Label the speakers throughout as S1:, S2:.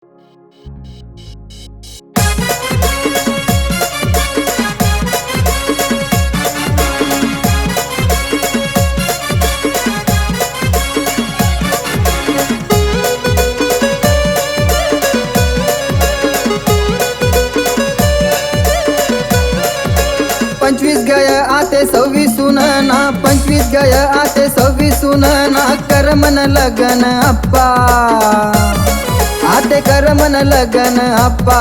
S1: 25 गया आते 26 सुनना 25 गया आते 26 सुनना कर मन लगन अप्पा आते कर मन लगन अप्पा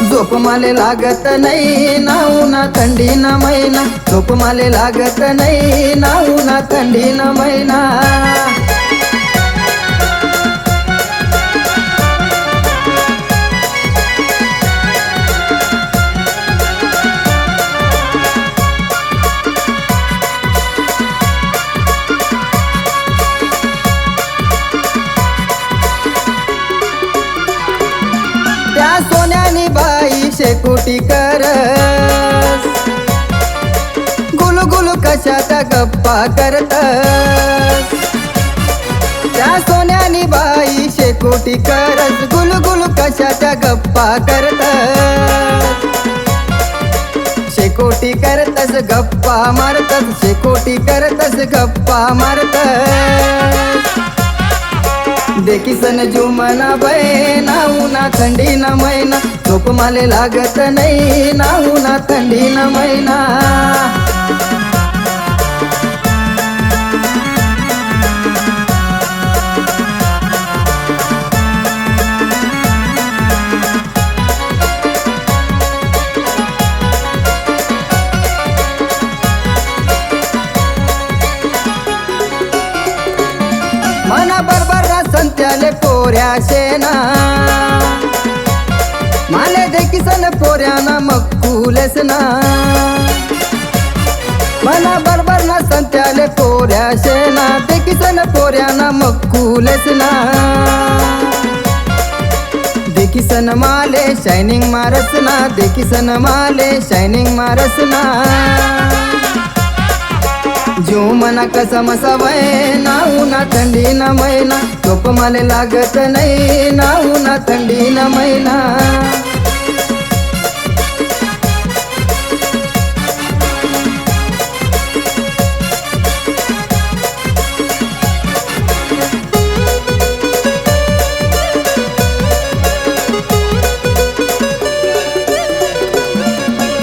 S1: झोप माले लागत नाही ना उन्हा थंडी ना महिना झोप माले लागत नाही ना उन्हा थंडी ना महिना त्या सोन्यानी बाई शेकोटी करस गुलू गुलू कशाच्या गप्पा करतस त्या सोन्यानी बाई शेकोटी करस गुलू गुलू कशाच्या गप्पा करतस शेकोटी करतस गप्पा मारतस शेकोटी करतस गप्पा मारतस देखी सन जुमना बाई ना उन्हा थंडी ना महिना झोप माले लागत नाही ना उन्हा थंडी ना महिना मना बरोबर संत्याले पोऱ्या शेना माले देखी सन पोऱ्याना मक्कुलेस ना मना बरोबर ना संत्याले पोऱ्या शेना देखी सन पोऱ्याना मक्कुलेस ना देखी सन माले शायनिंग मारस ना देखी सन माले शायनिंग मारस ना जो मना कसम सवय ना उन्हा थंडी ना महिना झोप माले लागत नाही ना उन्हा थंडी ना महिना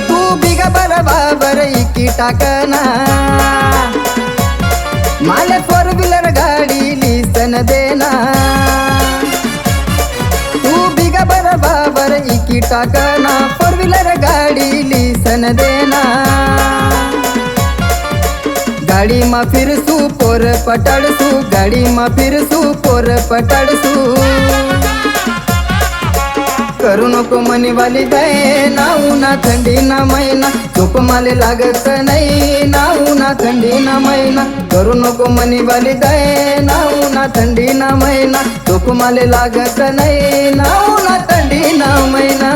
S1: तू बिगा बरोबर इकी टाकना माले 4 व्हीलर गाडी लिसन देना तू बिगा बरोबर इकी टाकना 4 व्हीलर गाडी लिसन देना गाडी मा फिरसू पोर पटाडसू गाडी मा फिरसू पोर पटाडसू करू नको मनी वाली दय ना उन्हा थंडी ना महिना झोप माले लागत नाही ना उन्हा थंडी ना महिना करू नको मनी वाली दय ना उन्हा थंडी ना महिना झोप माले लागत नाही ना उन्हा थंडी ना महिना